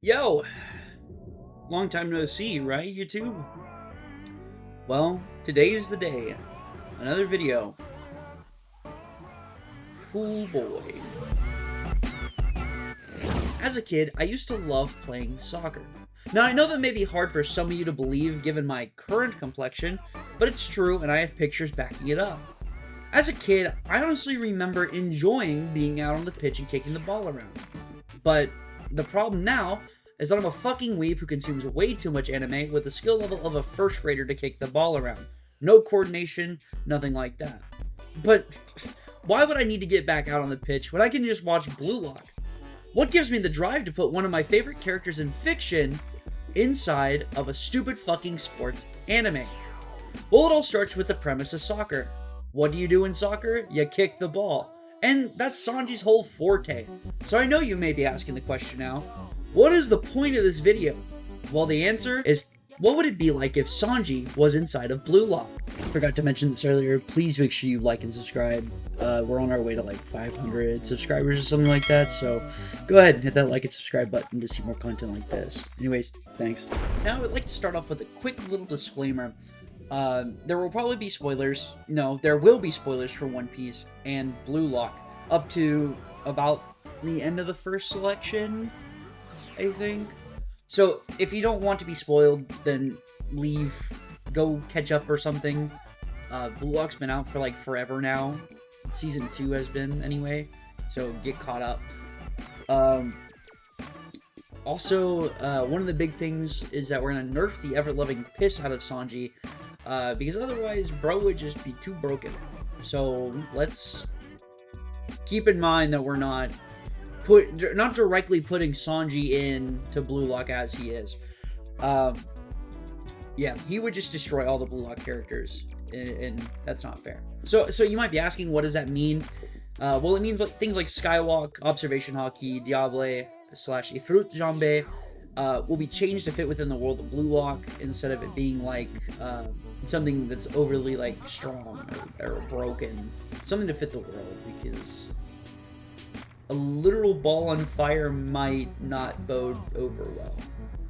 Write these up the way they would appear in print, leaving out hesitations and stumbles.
Yo, long time no see, right, YouTube? Well, today is the day. Another video. Oh boy. As a kid, I used to love playing soccer. Now, I know that may be hard for some of you to believe given my current complexion, but it's true and I have pictures backing it up. As a kid, I honestly remember enjoying being out on the pitch and kicking the ball around. But the problem now is that I'm a fucking weeb who consumes way too much anime with the skill level of a first grader to kick the ball around. No coordination, nothing like that. But why would I need to get back out on the pitch when I can just watch Blue Lock? What gives me the drive to put one of my favorite characters in fiction inside of a stupid fucking sports anime? Well, it all starts with the premise of soccer. What do you do in soccer? You kick the ball. And that's Sanji's whole forte. So I know you may be asking the question now, what is the point of this video? Well, the answer is, what would it be like if Sanji was inside of Blue Lock? Forgot to mention this earlier, please make sure you like and subscribe. We're on our way to like 500 subscribers or something like that, so go ahead and hit that like and subscribe button to see more content like this. Anyways, thanks. Now I would like to start off with a quick little disclaimer. There will probably be spoilers. No, there will be spoilers for One Piece and Blue Lock up to about the end of the first selection, I think. So if you don't want to be spoiled, then leave, go catch up or something. Blue Lock's been out for like forever now. Season 2 has been anyway, so get caught up. Also, one of the big things is that we're gonna nerf the ever-loving piss out of Sanji, because otherwise bro would just be too broken. So let's keep in mind that we're not directly putting Sanji into Blue Lock as he is. Yeah, he would just destroy all the Blue Lock characters, and that's not fair. So you might be asking, what does that mean? Well, it means like things like Skywalk, Observation Haki, Diable / Ifrit Jambe will be changed to fit within the world of Blue Lock instead of it being like something that's overly like strong or broken. Something to fit the world, because a literal ball on fire might not bode over well,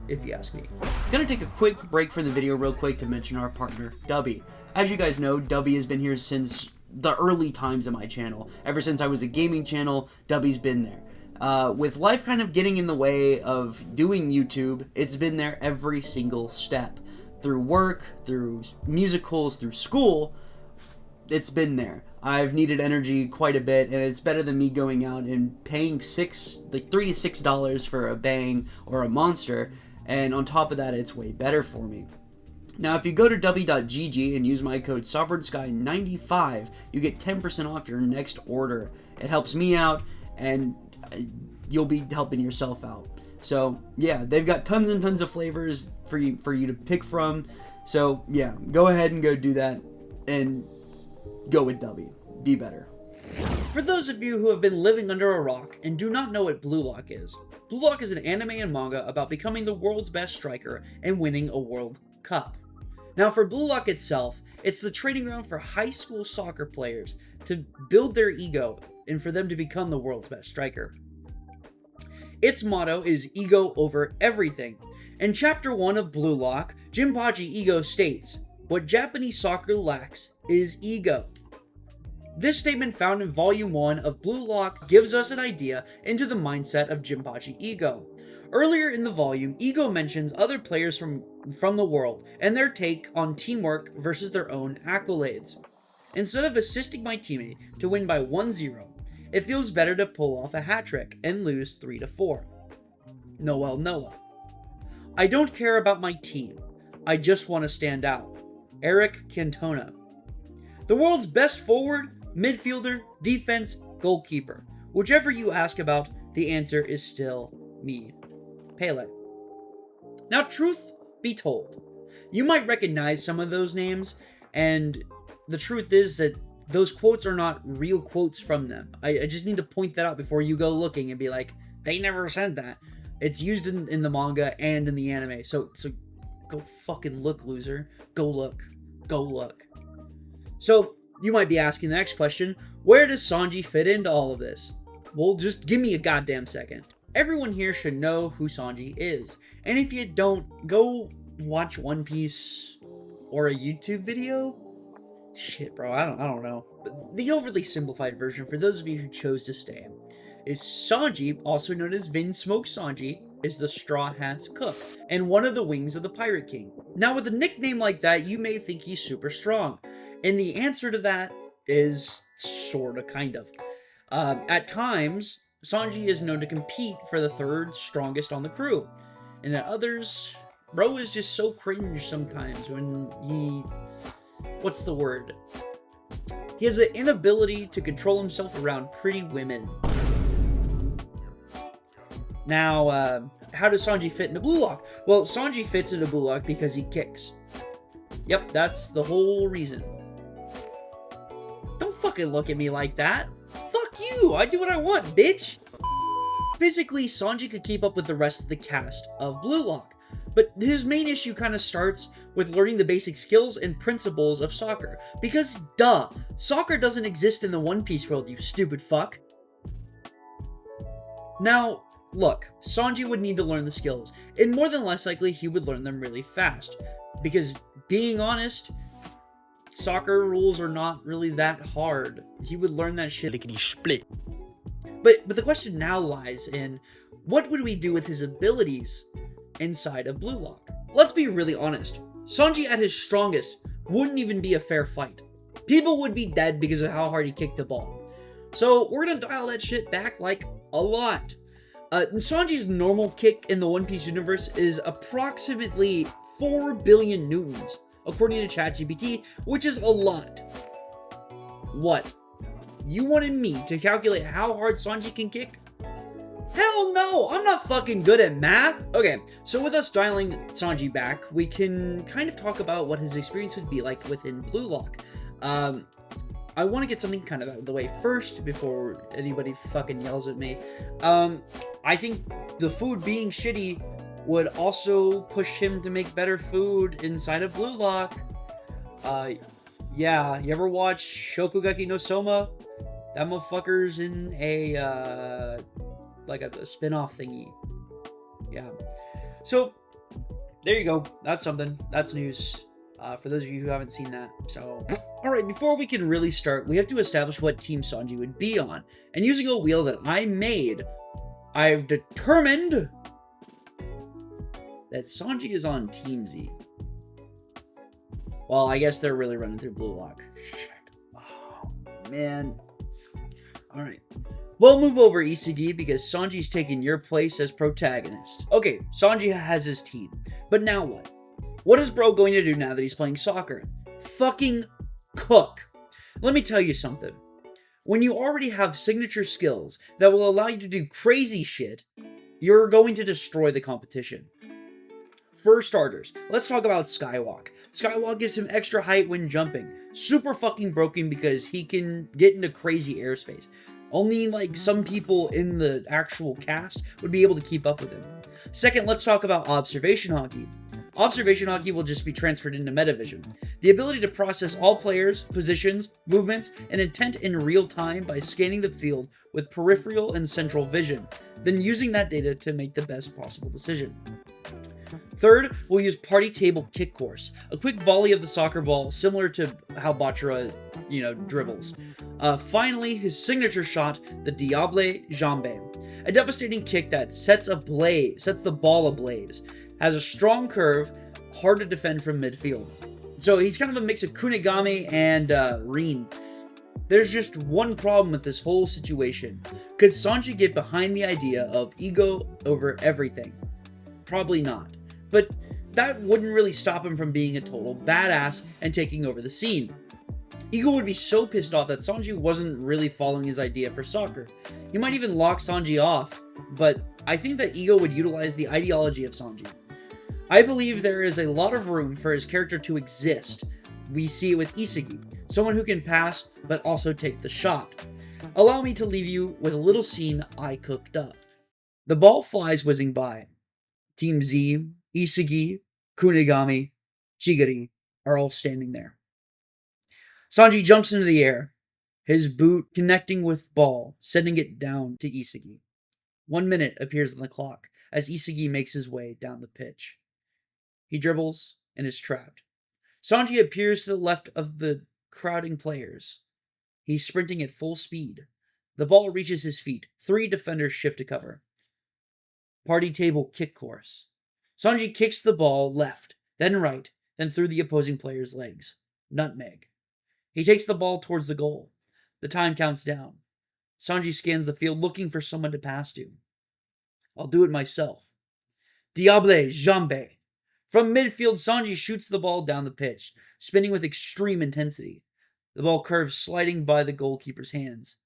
if you ask me. Gonna take a quick break from the video real quick to mention our partner, Dubby. As you guys know, Dubby has been here since the early times of my channel. Ever since I was a gaming channel, Dubby's been there. With life kind of getting in the way of doing YouTube, it's been there every single step. Through work, through musicals, through school, it's been there. I've needed energy quite a bit, and it's better than me going out and paying $3 to $6 for a bang or a monster, and on top of that, it's way better for me. Now, if you go to w.gg and use my code SovereignSky95, you get 10% off your next order. It helps me out, and you'll be helping yourself out. So, yeah, they've got tons and tons of flavors for you to pick from. So, yeah, go ahead and go do that, and go with W. Be better. For those of you who have been living under a rock and do not know what Blue Lock is an anime and manga about becoming the world's best striker and winning a World Cup. Now, for Blue Lock itself, it's the training ground for high school soccer players to build their ego and for them to become the world's best striker. Its motto is ego over everything. In Chapter 1 of Blue Lock, Jinpachi Ego states, "What Japanese soccer lacks is ego." This statement found in Volume 1 of Blue Lock gives us an idea into the mindset of Jinpachi Ego. Earlier in the volume, Ego mentions other players from the world and their take on teamwork versus their own accolades. Instead of assisting my teammate to win by 1-0, it feels better to pull off a hat trick and lose 3-4. Noel Noah. I don't care about my team. I just want to stand out. Eric Cantona. The world's best forward, midfielder, defense, goalkeeper. Whichever you ask about, the answer is still me. Pele. Now, truth be told, you might recognize some of those names, and the truth is that those quotes are not real quotes from them. I just need to point that out before you go looking and be like, they never said that. It's used in the manga and in the anime, so go fucking look, loser. Go look. Go look. So, you might be asking the next question, where does Sanji fit into all of this? Well, just give me a goddamn second. everyone here should know who Sanji is. And if you don't, go watch One Piece or a YouTube video. Shit, bro, I don't know. But the overly simplified version, for those of you who chose to stay, is Sanji, also known as Vinsmoke Sanji, is the Straw Hat's cook, and one of the wings of the Pirate King. Now, with a nickname like that, you may think he's super strong. And the answer to that is sorta, kind of. At times, Sanji is known to compete for the third strongest on the crew. And at others, bro is just so cringe sometimes when he... what's the word? He has an inability to control himself around pretty women. Now, how does Sanji fit into Blue Lock? Well, Sanji fits into Blue Lock because he kicks. Yep, that's the whole reason. Don't fucking look at me like that. Fuck you! I do what I want, bitch! Physically, Sanji could keep up with the rest of the cast of Blue Lock, but his main issue kind of starts with learning the basic skills and principles of soccer. Because, duh, soccer doesn't exist in the One Piece world, you stupid fuck. Now, look, Sanji would need to learn the skills, and more than less likely he would learn them really fast. Because, being honest, soccer rules are not really that hard. He would learn that shit lickety-split. But the question now lies in, what would we do with his abilities inside of Blue Lock? Let's be really honest. Sanji at his strongest wouldn't even be a fair fight. People would be dead because of how hard he kicked the ball. So we're gonna dial that shit back like a lot. Sanji's normal kick in the One Piece universe is approximately 4 billion newtons, according to ChatGPT, which is a lot. What? You wanted me to calculate how hard Sanji can kick? Hell no! I'm not fucking good at math! Okay, so with us dialing Sanji back, we can kind of talk about what his experience would be like within Blue Lock. I want to get something kind of out of the way first before anybody fucking yells at me. I think the food being shitty would also push him to make better food inside of Blue Lock. Yeah, you ever watch Shokugeki no Soma? That motherfucker's in a, like a spin-off thingy. Yeah. So, there you go. That's something. That's news. For those of you who haven't seen that. So, alright, before we can really start, we have to establish what team Sanji would be on. And using a wheel that I made, I've determined that Sanji is on Team Z. Well, I guess they're really running through Blue Lock. Shit. Oh, man. Alright. We'll move over Isagi because Sanji's taking your place as protagonist. Okay, Sanji has his team. But now what? What is bro going to do now that he's playing soccer? Fucking cook. Let me tell you something. When you already have signature skills that will allow you to do crazy shit, you're going to destroy the competition. For starters, let's talk about Skywalk. Skywalk gives him extra height when jumping. Super fucking broken because he can get into crazy airspace. Only, like, some people in the actual cast would be able to keep up with him. Second, let's talk about Observation Haki. Observation Haki will just be transferred into Metavision. The ability to process all players, positions, movements, and intent in real time by scanning the field with peripheral and central vision, then using that data to make the best possible decision. Third, we'll use Party Table Kick Course, a quick volley of the soccer ball similar to how Bachara, dribbles. Finally, his signature shot, the Diable Jambe, a devastating kick that sets the ball ablaze, has a strong curve, hard to defend from midfield. So he's kind of a mix of Kunigami and Rin. There's just one problem with this whole situation. Could Sanji get behind the idea of ego over everything? Probably not. But that wouldn't really stop him from being a total badass and taking over the scene. Ego would be so pissed off that Sanji wasn't really following his idea for soccer. He might even lock Sanji off, but I think that Ego would utilize the ideology of Sanji. I believe there is a lot of room for his character to exist. We see it with Isagi, someone who can pass but also take the shot. Allow me to leave you with a little scene I cooked up. The ball flies whizzing by. Team Z, Isagi, Kunigami, Chigiri are all standing there. Sanji jumps into the air, his boot connecting with ball, sending it down to Isagi. 1 minute appears on the clock as Isagi makes his way down the pitch. He dribbles and is trapped. Sanji appears to the left of the crowding players. He's sprinting at full speed. The ball reaches his feet. 3 defenders shift to cover. Party table kick course. Sanji kicks the ball left, then right, then through the opposing player's legs. Nutmeg. He takes the ball towards the goal. The time counts down. Sanji scans the field looking for someone to pass to. I'll do it myself. Diable Jambe. From midfield, Sanji shoots the ball down the pitch, spinning with extreme intensity. The ball curves, sliding by the goalkeeper's hands.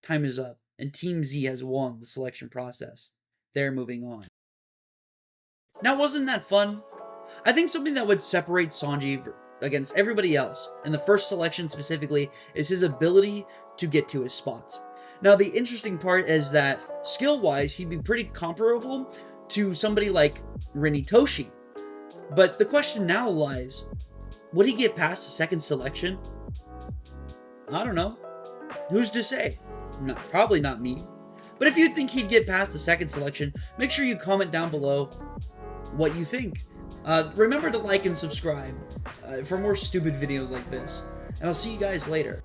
Time is up, and Team Z has won the selection process. They're moving on. Now, wasn't that fun? I think something that would separate Sanji against everybody else, and the first selection specifically, is his ability to get to his spots. Now, the interesting part is that, skill-wise, he'd be pretty comparable to somebody like Toshi. But the question now lies, would he get past the second selection? I don't know. Who's to say? Probably not me. But if you think he'd get past the second selection, make sure you comment down below what you think. Remember to like and subscribe for more stupid videos like this. And I'll see you guys later.